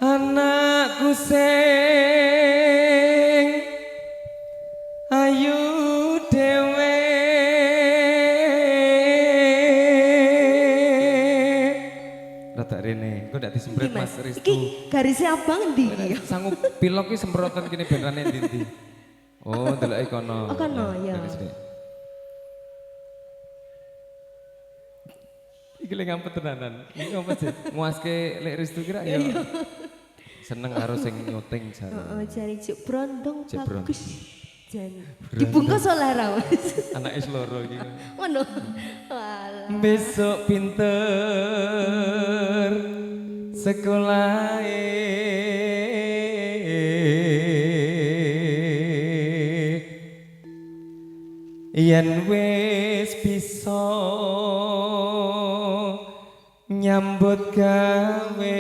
Anakku sing ayu dewe rada rene kok ndak disembret Mas Ristu iki garisnya abang ndi iki sanggup pilok iki semprotan kene benrane ndi oh ndeloke kono oh kono ya iki lek ngampet tenanan iki apa sih nguaske lek Ristu kira ya seneng karo sing nyuting jare heeh jare cuk brondong bagus jane dibungkus oleh ra anake loro iki ngono besok pinter sekolahe yen wis bisa nyambut gawe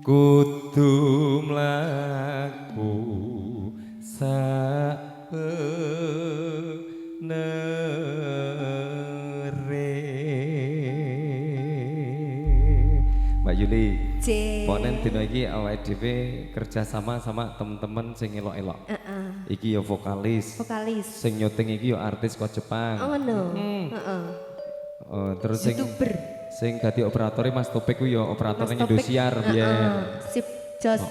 kudu mlaku Mbak Yuli, ponen dino iki awake dhewe kerja sama temen-temen sing elok-elok. Iki ya vokalis. Sing nyuting iki ya artis kok Jepang. Oh no. Oh, terus YouTuber. Sing dadi operatore Mas Topik ku ya operator Indosiar biyen. Sip jos.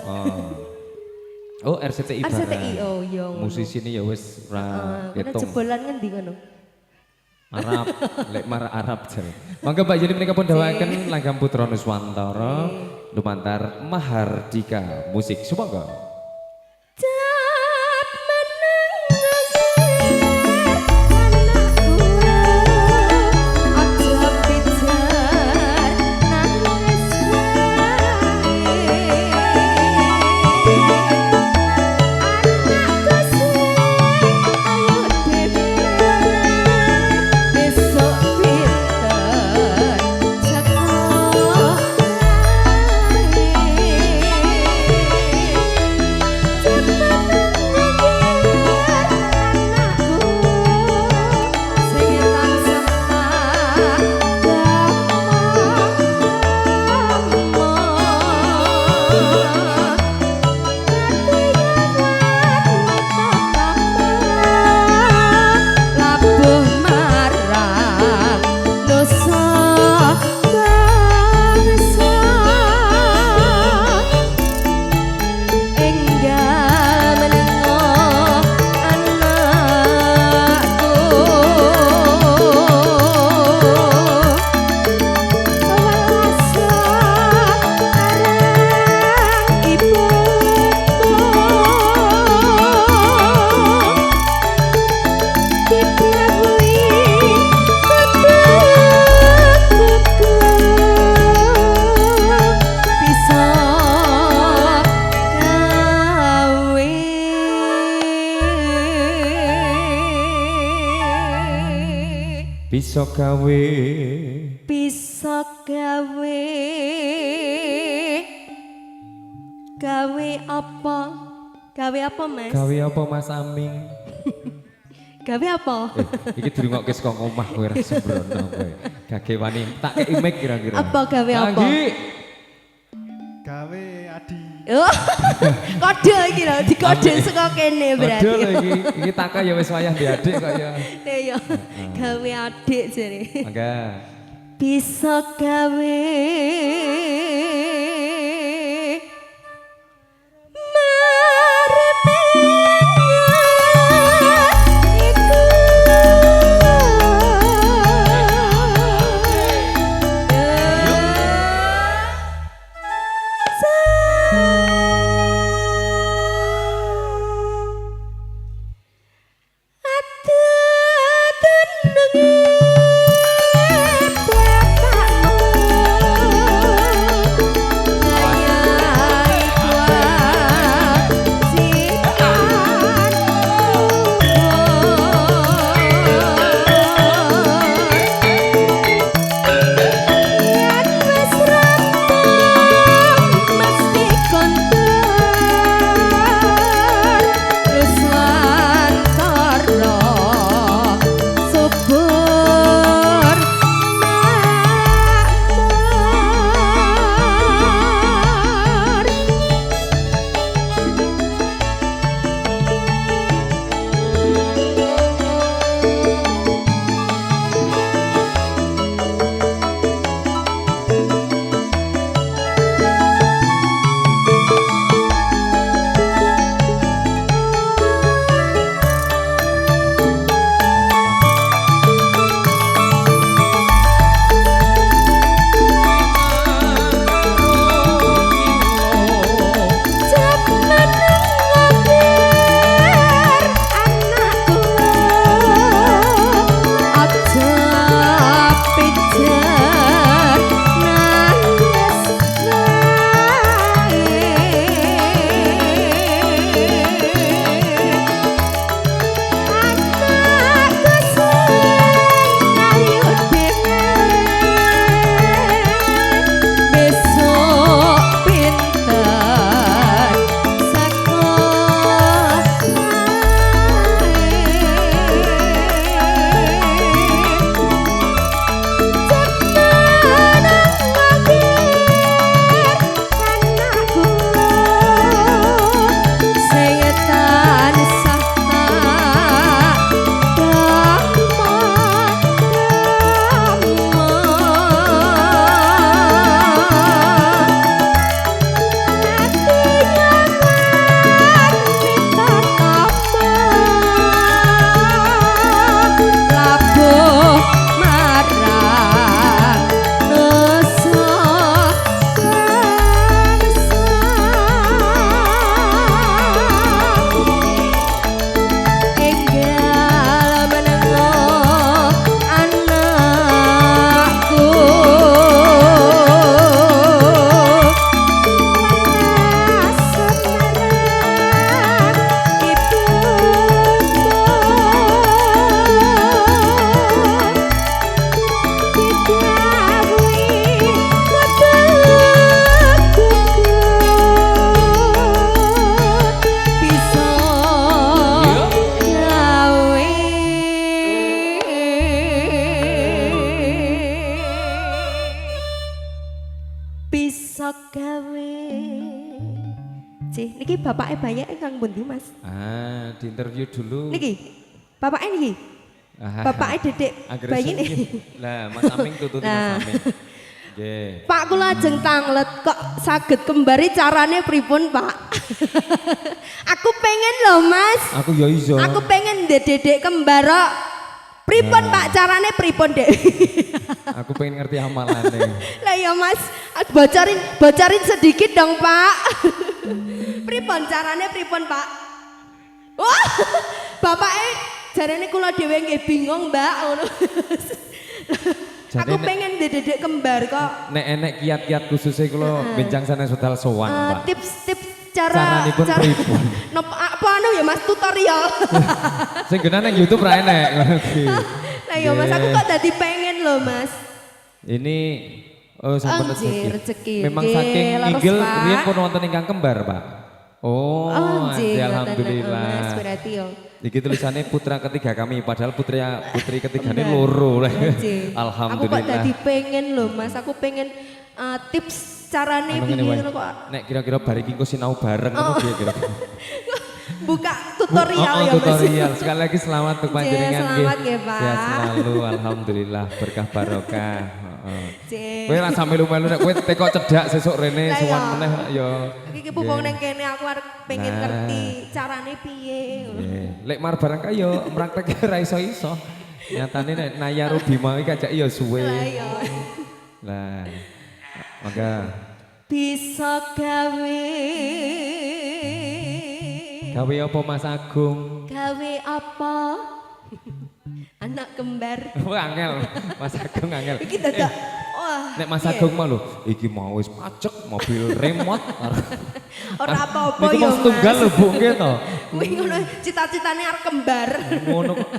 Oh, RCTI barang. RCTI oh iya ngono. Musisi ini ya wis ora ketung. Jebolan ngendi ngono? Arab, lek marah Arab jare. Mangga Mbak Yuni menika pun dawaken langgam putra Nuswantara lumantar Mahardika musik. Sumangga. Bisa gawe Mas? Gawe apa Mas Aming? Gawe apa? Iki dirungokke saka omah kowe ra sembrono kowe. Gage wani tak kei mic kira-kira. Apa gawe apa? Gawe adi. Oh, kode iki lho, dikode saka kene berarti. Kode lho iki taka ya wis wayah di adik kok ya. Iya. Gawe adik jare. Mangga. Bisa gawe bapaknya banyak kang pundi Mas? Ah, di interview dulu. Niki. Bapaknya niki. Bapaknya Dedek bayi nih. Lah, Mas Aming tututi Mas Aming. Nggih. Pak kula ajeng tanglet kok saged kembari carane pripun, Pak? Aku pengen loh, Mas. Aku ya iso. Aku pengen Dedek kembar kok. Pripun Pak carane pripun, Dek? Aku pengen ngerti amalane. Lah ya Mas, bocorin sedikit dong, Pak. Pripun carane pripun, Pak? Wah, bapaknya jarane kula dhewe nggih bingung, Mbak. Aku pengen Dedek kembar kok. Nek enek kiat-kiat khususnya kalau bincang sana sudal sowan, Pak. Tips-tips cara pripun? Apa anu ya Mas tutorial. Sing genah nang YouTube ra enek ngono ki. Lah ya Mas, aku kok dadi pengen loh, Mas. Ini sampun rezeki. Memang saking inggil riyen pun wonten ingkang kembar, Pak. Oh, alhamdulillah. Mas berarti yo. Iki tulisannya putra ketiga kami, padahal putri ketiganya loro. Alhamdulillah. Aku kok tadi pengen loh Mas, aku pengen tips carane piye ngono kok. Nek kira-kira bar iki engko sinau bareng ngono piye kira-kira. Buka tutorial ya Mas. Tutorial. Sekali lagi selamat untuk panjenengan nggih. Selamat nggih, Pak. Sehat selalu, alhamdulillah, berkah barokah. Heeh. Kowe ra sampe melu nek kowe teko cedhak sesuk rene sowan meneh ya. Iki pupung ning kene aku arep pengen ngerti carane piye. Lek mar barang kae yo mrakteke ra iso-iso. Nyatane nek Naya Rubima iki kajak ya suwe. Lah. Maka bisa gawe apa Mas Agung? Gawe apa? Anak kembar. Wah angel, Mas Agung angel. Iki dadak wah. Nek Mas Agung mah lho, iki mau wis pacek mobil remote. Ora apa-apa yo. Niku Mas tunggal lho Bu nggih to. Kuwi ngono cita-citane arep kembar. Ngono kok.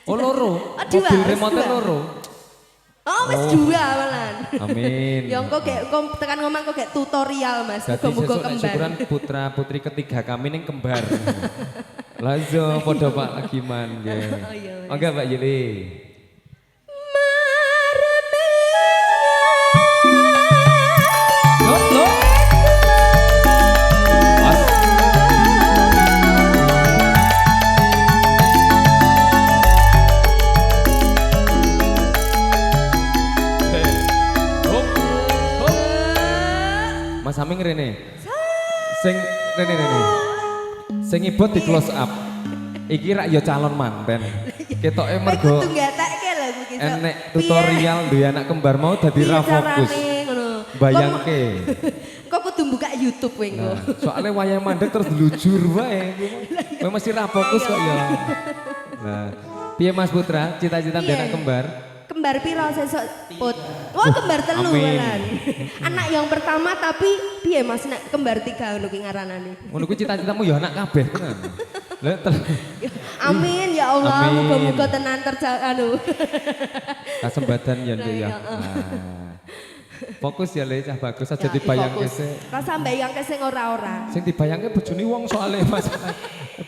Oh loro. Mobil remote loro. Oh wis dua malan. Amin. Ya engko gek tekan ngomong kok gek tutorial Mas. Muga-muga kembar. Syukuran putra putri ketiga kami ning kembar. Lazo padha Pak Lagiman nggih. Monggo Mbak Yuli. Mas Aming rene. Sing rene. Sing ibot di close up. Iki rak ya calon manten. Ketoke mergo enek tutorial duwe anak kembar mau dadi ra fokus. Bayangke. Kok kudu buka YouTube kowe engko. Soale wayang mandek terus lujur wae. Kowe mesti ra fokus kok ya. Nah, piye Mas Putra cita-cita anak kembar? Kembar piro sesuk Put? Wah kembar telu malan. Anak yang pertama tapi piye Mas nek kembar tiga ngono ki ngaranane. Ngono kuwi cita-citamu ya anak kabeh tenan. Amin ya Allah, muga-muga tenan anu. Kasembatan ya Nduk ya. Fokus ya Le, cah bagus aja dibayangke sik. Rasa mbayangke sing ora-ora. Sing dibayangke bojone wong soalé Mas.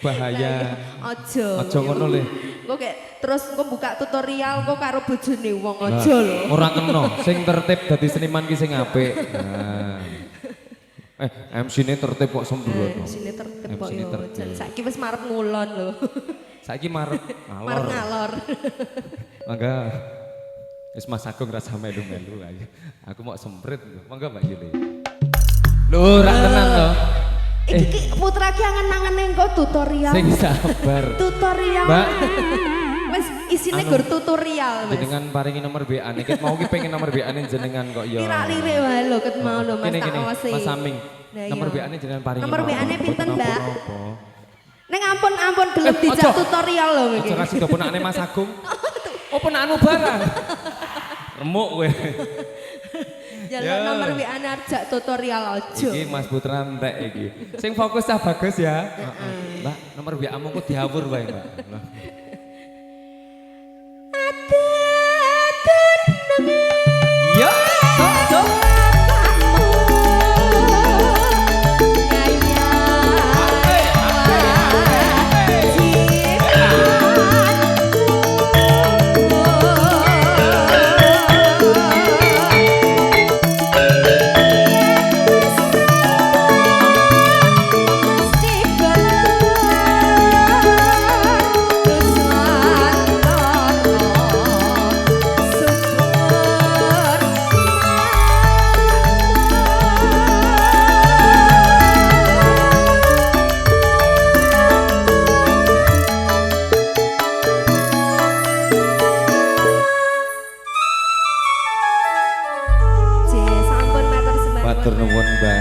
Bahaya. Aja ngono Le. Kok kayak terus engko buka tutorial kok karo bojone wong aja lho. Ora kena, sing tertib dadi seniman ki sing apik. Nah. MC-ne tertib kok sembrono. MC-ne tertib kok yo. Saiki wis marep ngulon lho. Saiki marep ngalor. Marep ngalor. Mangga wis Mas Agung rasa melu-melu ayo. Aku mau semprit. Mangga Mbak Yuli. Lho, ra tenan to. Iki putra ki angen-angene engko tutorial. Sing sabar. Tutorial. Mbak. Wes isine gur tutorial, Mas. Jenengan paringi nomor BA-ne. Ket mau ki pengen nomor BA-ne jenengan kok ya. Lirak-lirik wae lho ket mau lho Mas tak awasi. Mas Aming. Nomor BA-ne jenengan paringi. Nomor BA-ne pinten, Mbak? Neng ampun gelem dijak tutorial lho iki. Aja kasih do ponakane Mas Agung. Oh ponakanu barang. Remuk kowe. Ya nomor WA-ne arjak tutorial aja. Iki Mas Putra entek iki. Sing fokus ta bagus ya. Mbak, nomor WA-mu kok diawur wae, Mbak. Yo, sok. Matur nuwun, Mbak.